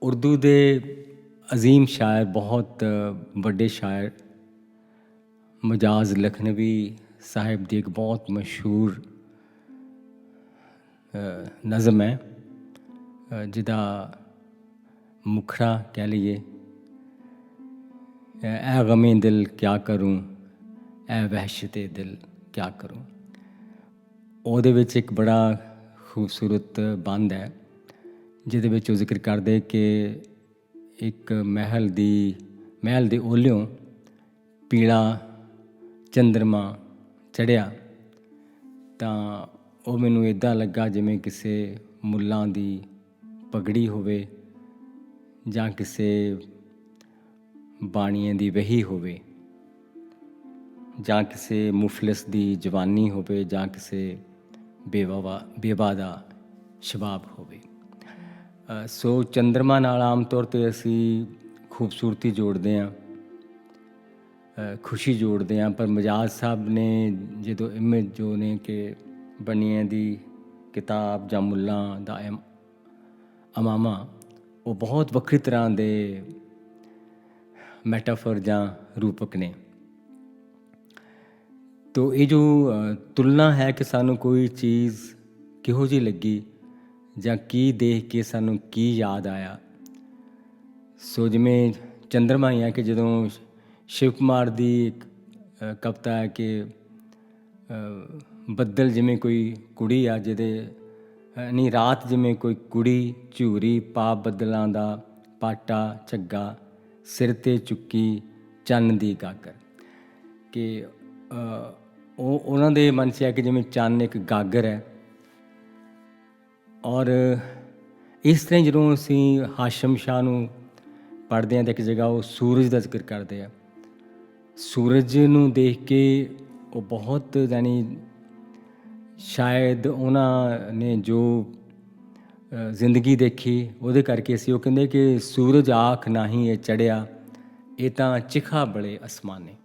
ਉਰਦੂ ਦੇ ਅਜ਼ੀਮ ਸ਼ਾਇਰ, ਬਹੁਤ ਵੱਡੇ ਸ਼ਾਇਰ ਮਜਾਜ਼ ਲਖਨਵੀ ਸਾਹਿਬ ਦੀ ਇੱਕ ਬਹੁਤ ਮਸ਼ਹੂਰ ਨਜ਼ਮ ਹੈ, ਜਿਹਦਾ ਮੁਖੜਾ ਕਹਿ ਲਈਏ, ਐ ਗਮੇ ਦਿਲ ਕਿਆ ਕਰੂੰ, ਐ ਵਹਿਸ਼ਤੇ ਦਿਲ ਕਿਆ ਕਰੂੰ। ਉਹਦੇ ਵਿੱਚ ਇੱਕ ਬੜਾ ਖੂਬਸੂਰਤ ਬੰਦ ਹੈ, ਜਿਹਦੇ ਵਿੱਚ ਉਹ ਜ਼ਿਕਰ ਕਰਦੇ ਕਿ ਇੱਕ ਮਹਿਲ ਦੇ ਓਹਲਿਓਂ ਪੀਲਾ ਚੰਦਰਮਾ ਚੜ੍ਹਿਆ ਤਾਂ ਉਹ ਮੈਨੂੰ ਇੱਦਾਂ ਲੱਗਾ ਜਿਵੇਂ ਕਿਸੇ ਮੁੱਲਾਂ ਦੀ ਪਗੜੀ ਹੋਵੇ ਜਾਂ ਕਿਸੇ ਬਾਣੀਏ ਦੀ ਵਹੀ ਹੋਵੇ, ਜਾਂ ਕਿਸੇ ਮੁਫਲਿਸ ਦੀ ਜਵਾਨੀ ਹੋਵੇ, ਜਾਂ ਕਿਸੇ ਬੇਵਾ ਦਾ ਸ਼ਬਾਬ ਹੋਵੇ। ਸੋ ਚੰਦਰਮਾ ਨਾਲ ਆਮ ਤੌਰ 'ਤੇ ਅਸੀਂ ਖੂਬਸੂਰਤੀ ਜੋੜਦੇ ਹਾਂ, ਖੁਸ਼ੀ ਜੋੜਦੇ ਹਾਂ, ਪਰ ਮਜਾਜ਼ ਸਾਹਿਬ ਨੇ ਜਦੋਂ ਇਮੇਜ ਜੋ ਨੇ ਕਿ ਬਣੀਏ ਦੀ ਕਿਤਾਬ ਜਾਂ ਮੁੱਲਾਂ ਦਾ ਅਮਾਮਾ, ਉਹ ਬਹੁਤ ਵੱਖਰੀ ਤਰ੍ਹਾਂ ਦੇ ਮੈਟਾਫਰ ਜਾਂ ਰੂਪਕ ਨੇ। ਤੋ ਇਹ ਜੋ ਤੁਲਨਾ ਹੈ ਕਿ ਸਾਨੂੰ ਕੋਈ ਚੀਜ਼ ਕਿਹੋ ਜਿਹੀ ਲੱਗੀ ਜਾਂ ਕੀ ਦੇਖ ਕੇ ਸਾਨੂੰ ਕੀ ਯਾਦ ਆਇਆ। ਸੋ ਜਿਵੇਂ ਚੰਦਰਮਾ ਹੀ ਹੈ ਕਿ ਜਦੋਂ ਸ਼ਿਵ ਕੁਮਾਰ ਦੀ ਇੱਕ ਕਵਿਤਾ ਹੈ ਕਿ ਬੱਦਲ ਜਿਵੇਂ ਕੋਈ ਕੁੜੀ ਆ, ਜਿਹਦੇ ਨਹੀਂ ਰਾਤ ਜਿਵੇਂ ਕੋਈ ਕੁੜੀ ਝੂਰੀ ਪਾ ਬੱਦਲਾਂ ਦਾ ਪਾਟਾ ਝੱਗਾ, ਸਿਰ 'ਤੇ ਚੁੱਕੀ ਚੰਨ ਦੀ ਗਾਗਰ। ਕਿ ਉਹਨਾਂ ਦੇ ਮਨ 'ਚ ਹੈ ਕਿ ਜਿਵੇਂ ਚੰਨ ਇੱਕ ਗਾਗਰ ਹੈ। ਔਰ ਇਸ ਤਰ੍ਹਾਂ ਜਦੋਂ ਅਸੀਂ ਹਾਸ਼ਮ ਸ਼ਾਹ ਨੂੰ ਪੜ੍ਹਦੇ ਹਾਂ ਤਾਂ ਇੱਕ ਜਗ੍ਹਾ ਉਹ ਸੂਰਜ ਦਾ ਜ਼ਿਕਰ ਕਰਦੇ ਆ। ਸੂਰਜ ਨੂੰ ਦੇਖ ਕੇ ਉਹ ਬਹੁਤ, ਯਾਨੀ ਸ਼ਾਇਦ ਉਹਨਾਂ ਨੇ ਜੋ ਜ਼ਿੰਦਗੀ ਦੇਖੀ ਉਹਦੇ ਕਰਕੇ ਅਸੀਂ ਉਹ ਕਹਿੰਦੇ ਕਿ ਸੂਰਜ ਆਖ ਨਾਹੀਂ ਇਹ ਚੜ੍ਹਿਆ, ਇਹ ਤਾਂ ਚਿਖਾ ਬੜੇ ਅਸਮਾਨੇ।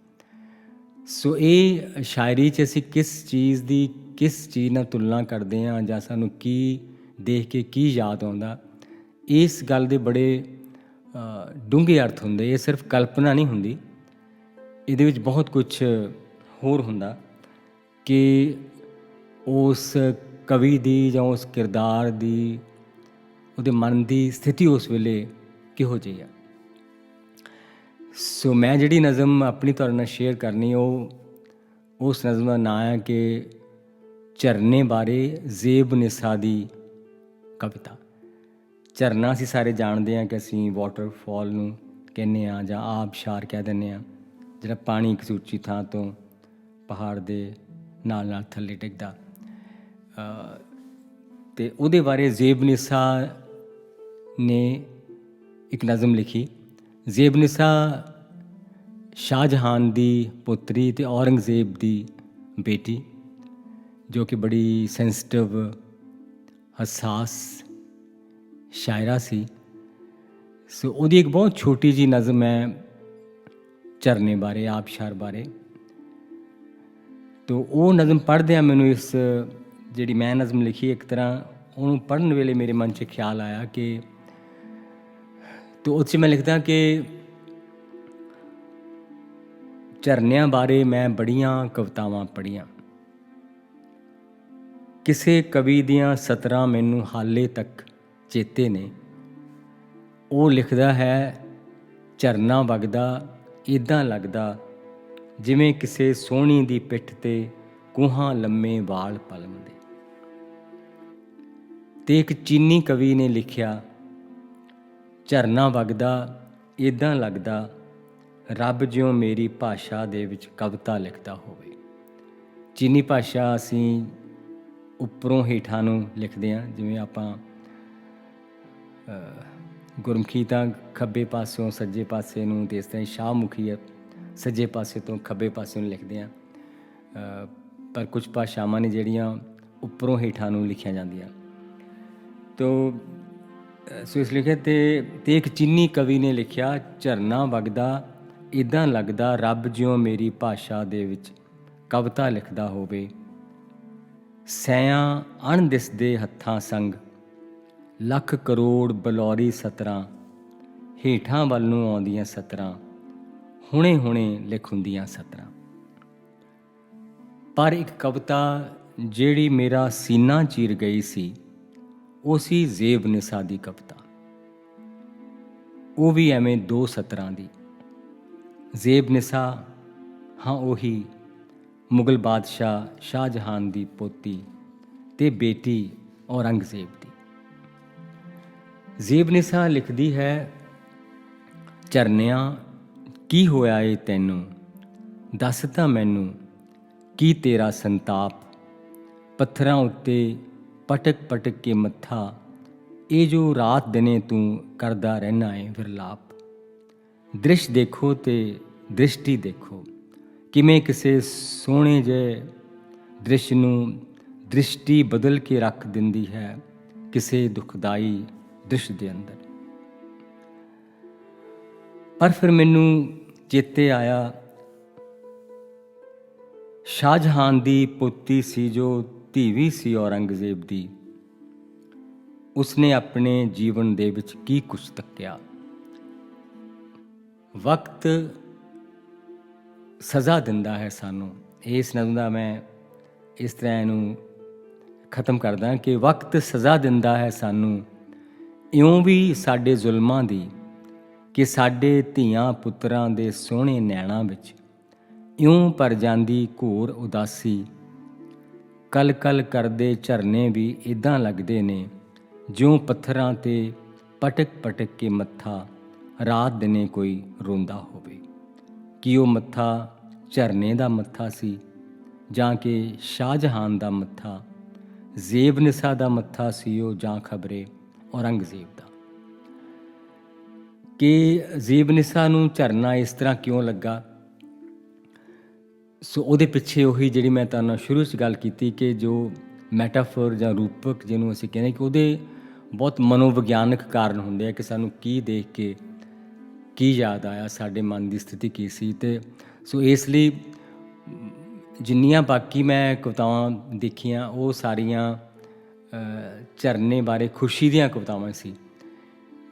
ਸੋ ਇਹ ਸ਼ਾਇਰੀ 'ਚ ਅਸੀਂ ਕਿਸ ਚੀਜ਼ ਨਾਲ ਤੁਲਨਾ ਕਰਦੇ ਹਾਂ ਜਾਂ ਸਾਨੂੰ ਕੀ ਦੇਖ ਕੇ ਕੀ ਯਾਦ ਆਉਂਦਾ, ਇਸ ਗੱਲ ਦੇ ਬੜੇ ਡੂੰਘੇ ਅਰਥ ਹੁੰਦੇ। ਇਹ ਸਿਰਫ ਕਲਪਨਾ ਨਹੀਂ ਹੁੰਦੀ, ਇਹਦੇ ਵਿੱਚ ਬਹੁਤ ਕੁਛ ਹੋਰ ਹੁੰਦਾ ਕਿ ਉਸ ਕਵੀ ਦੀ ਜਾਂ ਉਸ ਕਿਰਦਾਰ ਦੀ, ਉਹਦੇ ਮਨ ਦੀ ਸਥਿਤੀ ਉਸ ਵੇਲੇ ਕਿਹੋ ਜਿਹੀ ਆ। ਸੋ ਮੈਂ ਜਿਹੜੀ ਨਜ਼ਮ ਆਪਣੀ ਤੁਹਾਡੇ ਨਾਲ ਸ਼ੇਅਰ ਕਰਨੀ, ਉਹ ਉਸ ਨਜ਼ਮ ਦਾ ਨਾਂ ਹੈ ਕਿ ਝਰਨੇ ਬਾਰੇ ਜ਼ੇਬ ਨਿਸਾ ਦੀ ਕਵਿਤਾ। ਝਰਨਾ ਅਸੀਂ ਸਾਰੇ ਜਾਣਦੇ ਹਾਂ ਕਿ ਅਸੀਂ ਵਾਟਰਫਾਲ ਨੂੰ ਕਹਿੰਦੇ ਹਾਂ ਜਾਂ ਆਬਸ਼ਾਰ ਕਹਿ ਦਿੰਦੇ ਹਾਂ, ਜਿਹੜਾ ਪਾਣੀ ਕਿਸੇ ਉੱਚੀ ਥਾਂ ਤੋਂ ਪਹਾੜ ਦੇ ਨਾਲ ਨਾਲ ਥੱਲੇ ਡਿੱਗਦਾ। ਅਤੇ ਉਹਦੇ ਬਾਰੇ ਜ਼ੇਬ ਨਿਸਾ ਨੇ ਇੱਕ ਨਜ਼ਮ ਲਿਖੀ। ਜ਼ੇਬ ਨਿਸਾ ਸ਼ਾਹਜਹਾਨ ਦੀ ਪੁੱਤਰੀ ਅਤੇ ਔਰੰਗਜ਼ੇਬ ਦੀ ਬੇਟੀ, ਜੋ ਕਿ ਬੜੀ ਸੈਂਸਿਟਿਵ ਹਸਾਸ ਸ਼ਾਇਰਾ ਸੀ। ਸੋ ਉਹਦੀ ਇੱਕ ਬਹੁਤ ਛੋਟੀ ਜਿਹੀ ਨਜ਼ਮ ਹੈ ਝਰਨੇ ਬਾਰੇ, ਆਬਸ਼ਾਰ ਬਾਰੇ। ਤੋ ਉਹ ਨਜ਼ਮ ਪੜ੍ਹਦਿਆਂ ਮੈਨੂੰ ਇਸ ਜਿਹੜੀ ਮੈਂ ਨਜ਼ਮ ਲਿਖੀ, ਇੱਕ ਤਰ੍ਹਾਂ ਉਹਨੂੰ ਪੜ੍ਹਨ ਵੇਲੇ ਮੇਰੇ ਮਨ 'ਚ ਖਿਆਲ ਆਇਆ ਕਿ ਤੋ ਉਹ 'ਚ ਮੈਂ ਲਿਖਦਾ ਕਿ ਝਰਨਿਆਂ ਬਾਰੇ ਮੈਂ ਬੜੀਆਂ ਕਵਿਤਾਵਾਂ ਪੜ੍ਹੀਆਂ, ਕਿਸੇ ਕਵੀ ਦੀਆਂ ਸਤਰਾਂ ਮੈਨੂੰ ਹਾਲੇ ਤੱਕ ਚੇਤੇ ਨੇ। ਉਹ ਲਿਖਦਾ ਹੈ, ਝਰਨਾ ਵਗਦਾ ਇੱਦਾਂ ਲੱਗਦਾ ਜਿਵੇਂ ਕਿਸੇ ਸੋਹਣੀ ਦੀ ਪਿੱਠ 'ਤੇ ਕੂਹਾਂ ਲੰਮੇ ਵਾਲ ਪਲਮਦੇ। ਅਤੇ ਇੱਕ ਚੀਨੀ ਕਵੀ ਨੇ ਲਿਖਿਆ, ਝਰਨਾ ਵਗਦਾ ਇੱਦਾਂ ਲੱਗਦਾ ਰੱਬ ਜਿਉਂ ਮੇਰੀ ਭਾਸ਼ਾ ਦੇ ਵਿੱਚ ਕਵਿਤਾ ਲਿਖਦਾ ਹੋਵੇ। ਚੀਨੀ ਭਾਸ਼ਾ ਅਸੀਂ ਉੱਪਰੋਂ ਹੇਠਾਂ ਨੂੰ ਲਿਖਦੇ ਹਾਂ, ਜਿਵੇਂ ਆਪਾਂ ਗੁਰਮੁਖੀ ਤਾਂ ਖੱਬੇ ਪਾਸਿਓਂ ਸੱਜੇ ਪਾਸੇ ਨੂੰ, ਅਤੇ ਇਸ ਤਰ੍ਹਾਂ ਸ਼ਾਹਮੁਖੀ ਹੈ ਸੱਜੇ ਪਾਸੇ ਤੋਂ ਖੱਬੇ ਪਾਸੇ ਨੂੰ ਲਿਖਦੇ ਹਾਂ। ਪਰ ਕੁਝ ਭਾਸ਼ਾਵਾਂ ਨੇ ਜਿਹੜੀਆਂ ਉੱਪਰੋਂ ਹੇਠਾਂ ਨੂੰ ਲਿਖੀਆਂ ਜਾਂਦੀਆਂ। ਤੋ ਸੋ ਇਸ ਲਿਖੇ 'ਤੇ ਇੱਕ ਚੀਨੀ ਕਵੀ ਨੇ ਲਿਖਿਆ, ਝਰਨਾ ਵਗਦਾ ਇੱਦਾਂ ਲੱਗਦਾ ਰੱਬ ਜਿਉਂ ਮੇਰੀ ਭਾਸ਼ਾ ਦੇ ਵਿੱਚ ਕਵਿਤਾ ਲਿਖਦਾ ਹੋਵੇ। ਸੈਆਂ ਅਣਦਿਸਦੇ ਹੱਥਾਂ ਸੰਗ ਲੱਖ ਕਰੋੜ ਬਲੌਰੀ ਸਤਰਾਂ ਹੇਠਾਂ ਵੱਲ ਨੂੰ ਆਉਂਦੀਆਂ ਸਤਰਾਂ, ਹੁਣੇ ਹੁਣੇ ਲਿਖ ਹੁੰਦੀਆਂ ਸਤਰਾਂ। ਪਰ ਇੱਕ ਕਵਿਤਾ ਜਿਹੜੀ ਮੇਰਾ ਸੀਨਾ ਚੀਰ ਗਈ ਸੀ, ਉਹ ਸੀ ਜ਼ੇਬ ਨਿਸਾ ਦੀ ਕਵਿਤਾ। ਉਹ ਵੀ ਐਵੇਂ 2 ਸਤਰਾਂ ਦੀ। ਜ਼ੇਬ ਨਿਸਾ, ਹਾਂ ਉਹੀ ਮੁਗਲ ਬਾਦਸ਼ਾਹ ਸ਼ਾਹਜਹਾਨ ਦੀ ਪੋਤੀ ਤੇ ਬੇਟੀ ਔਰੰਗਜ਼ੇਬ ਦੀ। ਜ਼ੇਬ ਨਿਸਾ ਲਿਖਦੀ ਹੈ, ਝਰਨਿਆਂ ਕੀ ਹੋਇਆ ਏ ਤੈਨੂੰ, ਦੱਸ ਤਾਂ ਮੈਨੂੰ ਕੀ ਤੇਰਾ ਸੰਤਾਪ, ਪੱਥਰਾਂ ਉੱਤੇ ਪਟਕ ਪਟਕ ਕੇ ਮੱਥਾ, ਇਹ ਜੋ ਰਾਤ ਦਿਨੇ ਤੂੰ ਕਰਦਾ ਰਹਿਣਾ ਏ ਵਿਰਲਾਪ। ਦ੍ਰਿਸ਼ ਦੇਖੋ ਤੇ ਦ੍ਰਿਸ਼ਟੀ ਦੇਖੋ, ਕਿਵੇਂ ਕਿਸੇ ਸੋਹਣੇ ਜਿਹੇ ਦ੍ਰਿਸ਼ ਨੂੰ ਦ੍ਰਿਸ਼ਟੀ ਬਦਲ ਕੇ ਰੱਖ ਦਿੰਦੀ ਹੈ ਕਿਸੇ ਦੁਖਦਾਈ ਦ੍ਰਿਸ਼ ਦੇ ਅੰਦਰ। ਪਰ ਫਿਰ ਮੈਨੂੰ ਚੇਤੇ ਆਇਆ, ਸ਼ਾਹਜਹਾਨ ਦੀ ਪੋਤੀ ਸੀ ਜੋ ਧੀਵੀ ਸੀ ਔਰੰਗਜ਼ੇਬ ਦੀ, ਉਸਨੇ ਆਪਣੇ ਜੀਵਨ ਦੇ ਵਿੱਚ ਕੀ ਕੁਛ ਤੱਕਿਆ। ਵਕਤ ਸਜ਼ਾ ਦਿੰਦਾ ਹੈ ਸਾਨੂੰ। ਇਸ ਨਜ਼ਮ ਦਾ ਮੈਂ ਇਸ ਤਰ੍ਹਾਂ ਇਹਨੂੰ ਖ਼ਤਮ ਕਰਦਾ ਕਿ ਵਕਤ ਸਜ਼ਾ ਦਿੰਦਾ ਹੈ ਸਾਨੂੰ, ਇਉਂ ਵੀ ਸਾਡੇ ਜ਼ੁਲਮਾਂ ਦੀ, ਕਿ ਸਾਡੇ ਧੀਆਂ ਪੁੱਤਰਾਂ ਦੇ ਸੋਹਣੇ ਨੈਣਾਂ ਵਿੱਚ ਇਉਂ ਭਰ ਜਾਂਦੀ ਘੋਰ ਉਦਾਸੀ। ਕਲ ਕਲ ਕਰਦੇ ਝਰਨੇ ਵੀ ਇੱਦਾਂ ਲੱਗਦੇ ਨੇ, ਜਿਉਂ ਪੱਥਰਾਂ 'ਤੇ ਪਟਕ ਪਟਕ ਕੇ ਮੱਥਾ ਰਾਤ ਦਿਨੇ ਕੋਈ ਰੋਂਦਾ ਹੋਵੇ। ਕੀ ਉਹ ਮੱਥਾ ਝਰਨੇ ਦਾ ਮੱਥਾ ਸੀ, ਜਾਂ ਕਿ ਸ਼ਾਹਜਹਾਨ ਦਾ ਮੱਥਾ, ਜ਼ੇਬ ਨਿਸਾ ਦਾ ਮੱਥਾ ਸੀ ਉਹ, ਜਾਂ ਖਬਰੇ ਔਰੰਗਜ਼ੇਬ ਦਾ। ਕਿ ਜ਼ੇਬ ਨਿਸਾ ਨੂੰ ਝਰਨਾ ਇਸ ਤਰ੍ਹਾਂ ਕਿਉਂ ਲੱਗਾ? ਸੋ ਉਹਦੇ ਪਿੱਛੇ ਉਹੀ ਜਿਹੜੀ ਮੈਂ ਤੁਹਾਨੂੰ ਨਾਲ ਸ਼ੁਰੂ 'ਚ ਗੱਲ ਕੀਤੀ ਕਿ ਜੋ ਮੈਟਾਫੋਰ ਜਾਂ ਰੂਪਕ ਜਿਹਨੂੰ ਅਸੀਂ ਕਹਿੰਦੇ ਕਿ ਉਹਦੇ ਬਹੁਤ ਮਨੋਵਿਗਿਆਨਕ ਕਾਰਨ ਹੁੰਦੇ ਆ ਕਿ ਸਾਨੂੰ ਕੀ ਦੇਖ ਕੇ ਕੀ ਯਾਦ ਆਇਆ, ਸਾਡੇ ਮਨ ਦੀ ਸਥਿਤੀ ਕੀ ਸੀ। ਅਤੇ ਸੋ ਇਸ ਲਈ ਜਿੰਨੀਆਂ ਬਾਕੀ ਮੈਂ ਕਵਿਤਾਵਾਂ ਦੇਖੀਆਂ ਉਹ ਸਾਰੀਆਂ ਝਰਨੇ ਬਾਰੇ ਖੁਸ਼ੀ ਦੀਆਂ ਕਵਿਤਾਵਾਂ ਸੀ,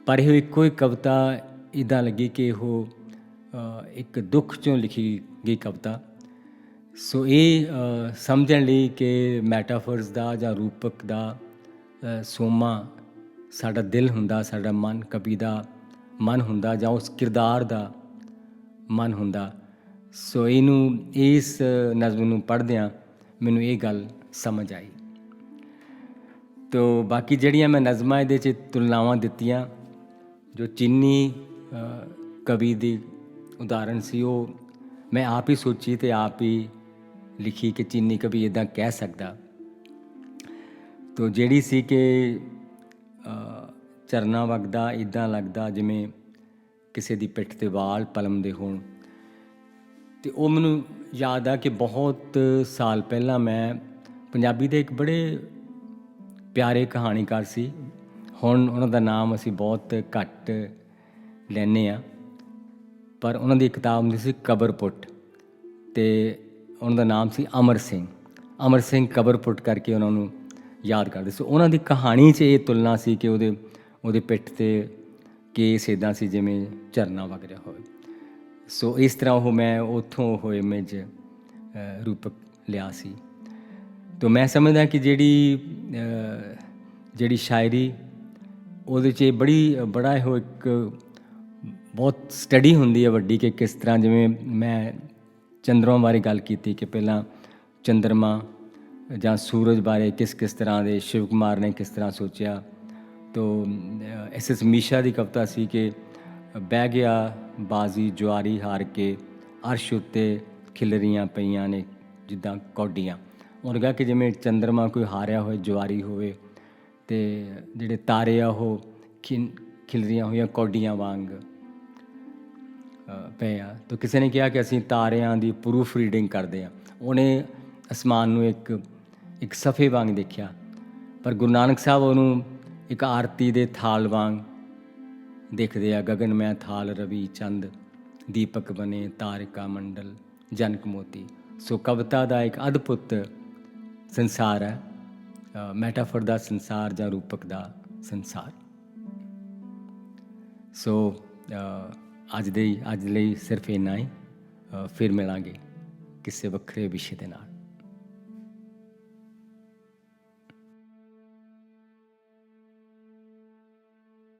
ਪਰ ਇਹ ਇੱਕੋ ਇੱਕ ਕਵਿਤਾ ਇੱਦਾਂ ਲੱਗੀ ਕਿ ਉਹ ਇੱਕ ਦੁੱਖ 'ਚੋਂ ਲਿਖੀ ਗਈ ਕਵਿਤਾ। ਸੋ ਇਹ ਸਮਝਣ ਲਈ ਕਿ ਮੈਟਾਫਰਸ ਦਾ ਜਾਂ ਰੂਪਕ ਦਾ ਸੋਮਾ ਸਾਡਾ ਦਿਲ ਹੁੰਦਾ, ਸਾਡਾ ਮਨ, ਕਵੀ ਦਾ ਮਨ ਹੁੰਦਾ, ਜਾਂ ਉਸ ਕਿਰਦਾਰ ਦਾ ਮਨ ਹੁੰਦਾ। ਸੋ ਇਹਨੂੰ, ਇਸ ਨਜ਼ਮ ਨੂੰ ਪੜ੍ਹਦਿਆਂ ਮੈਨੂੰ ਇਹ ਗੱਲ ਸਮਝ ਆਈ। ਤੋ ਬਾਕੀ ਜਿਹੜੀਆਂ ਮੈਂ ਨਜ਼ਮਾਂ ਇਹਦੇ 'ਚ ਤੁਲਨਾਵਾਂ ਦਿੱਤੀਆਂ, ਜੋ ਚੀਨੀ ਕਵੀ ਦੀ ਉਦਾਹਰਣ ਸੀ, ਉਹ ਮੈਂ ਆਪ ਹੀ ਸੋਚੀ ਅਤੇ ਆਪ ਹੀ ਲਿਖੀ ਕਿ ਚੀਨੀ ਕਵੀ ਇੱਦਾਂ ਕਹਿ ਸਕਦਾ। ਤੋ ਜਿਹੜੀ ਸੀ ਕਿ ਝਰਨਾ ਵਗਦਾ ਇੱਦਾਂ ਲੱਗਦਾ ਜਿਵੇਂ ਕਿਸੇ ਦੀ ਪਿੱਠ 'ਤੇ ਵਾਲ ਪਲਮਦੇ ਹੋਣ। ਅਤੇ ਉਹ ਮੈਨੂੰ ਯਾਦ ਆ ਕਿ ਬਹੁਤ ਸਾਲ ਪਹਿਲਾਂ ਮੈਂ ਪੰਜਾਬੀ ਦੇ ਇੱਕ ਬੜੇ ਪਿਆਰੇ ਕਹਾਣੀਕਾਰ ਸੀ, ਹੁਣ ਉਹਨਾਂ ਦਾ ਨਾਮ ਅਸੀਂ ਬਹੁਤ ਘੱਟ ਲੈਂਦੇ ਹਾਂ, ਪਰ ਉਹਨਾਂ ਦੀ ਕਿਤਾਬ ਹੁੰਦੀ ਸੀ ਕਬਰਪੁੱਟ, ਅਤੇ ਉਹਨਾਂ ਦਾ ਨਾਮ ਸੀ ਅਮਰ ਸਿੰਘ। ਅਮਰ ਸਿੰਘ ਕਬਰਪੁੱਟ ਕਰਕੇ ਉਹਨਾਂ ਨੂੰ ਯਾਦ ਕਰਦੇ ਸੀ। ਉਹਨਾਂ ਦੀ ਕਹਾਣੀ 'ਚ ਇਹ ਤੁਲਨਾ ਸੀ ਕਿ ਉਹਦੇ ਪਿੱਠ 'ਤੇ ਕੇਸ ਇੱਦਾਂ ਸੀ ਜਿਵੇਂ ਝਰਨਾ ਵਗ ਰਿਹਾ ਹੋਵੇ। ਸੋ ਇਸ ਤਰ੍ਹਾਂ ਉਹ ਮੈਂ ਉੱਥੋਂ ਉਹ ਇਮੇਜ ਰੂਪਕ ਲਿਆ ਸੀ। ਤੋ ਮੈਂ ਸਮਝਦਾ ਕਿ ਜਿਹੜੀ ਸ਼ਾਇਰੀ ਉਹਦੇ 'ਚ ਬੜਾ ਇਹੋ ਇੱਕ ਬਹੁਤ ਸਟੱਡੀ ਹੁੰਦੀ ਹੈ ਵੱਡੀ, ਕਿ ਕਿਸ ਤਰ੍ਹਾਂ, ਜਿਵੇਂ ਮੈਂ ਚੰਦਰਮਾ ਬਾਰੇ ਗੱਲ ਕੀਤੀ ਕਿ ਪਹਿਲਾਂ ਚੰਦਰਮਾ ਜਾਂ ਸੂਰਜ ਬਾਰੇ ਕਿਸ ਤਰ੍ਹਾਂ ਦੇ ਸ਼ਿਵ ਕੁਮਾਰ ਨੇ ਕਿਸ ਤਰ੍ਹਾਂ ਸੋਚਿਆ। ਤੋ SS ਮੀਸ਼ਾ ਦੀ ਕਵਿਤਾ ਸੀ ਕਿ ਬਹਿ ਗਿਆ ਬਾਜ਼ੀ ਜੁਆਰੀ ਹਾਰ ਕੇ, ਅਰਸ਼ ਉੱਤੇ ਖਿਲਰੀਆਂ ਪਈਆਂ ਨੇ ਜਿੱਦਾਂ ਕੌਡੀਆਂ। ਉਹਨੇ ਕਿਹਾ ਕਿ ਜਿਵੇਂ ਚੰਦਰਮਾ ਕੋਈ ਹਾਰਿਆ ਹੋਏ ਜੁਆਰੀ ਹੋਵੇ, ਅਤੇ ਜਿਹੜੇ ਤਾਰੇ ਆ ਉਹ ਖਿਲਰੀਆਂ ਹੋਈਆਂ ਕੌਡੀਆਂ ਵਾਂਗ ਪਏ ਆ। ਤਾਂ ਕਿਸੇ ਨੇ ਕਿਹਾ ਕਿ ਅਸੀਂ ਤਾਰਿਆਂ ਦੀ ਪ੍ਰੂਫ ਰੀਡਿੰਗ ਕਰਦੇ ਹਾਂ। ਉਹਨੇ ਅਸਮਾਨ ਨੂੰ ਇੱਕ ਸਫ਼ੇ ਵਾਂਗ ਦੇਖਿਆ, ਪਰ ਗੁਰੂ ਨਾਨਕ ਸਾਹਿਬ ਉਹਨੂੰ ਇੱਕ ਆਰਤੀ ਦੇ ਥਾਲ ਵਾਂਗ ਦੇਖਦੇ ਆ। ਗਗਨ ਮੈਂ ਥਾਲ ਰਵੀ ਚੰਦ, ਦੀਪਕ ਬਣੇ ਤਾਰਿਕਾ ਮੰਡਲ ਜਨਕ ਮੋਤੀ। ਸੋ ਕਵਿਤਾ ਦਾ ਇੱਕ ਅਦਭੁਤ ਸੰਸਾਰ ਹੈ, ਮੈਟਾਫਰ ਦਾ ਸੰਸਾਰ ਜਾਂ ਰੂਪਕ ਦਾ ਸੰਸਾਰ। ਸੋ ਅੱਜ ਲਈ ਸਿਰਫ ਇੰਨਾ ਹੀ। ਫਿਰ ਮਿਲਾਂਗੇ ਕਿਸੇ ਵੱਖਰੇ ਵਿਸ਼ੇ ਦੇ ਨਾਲ।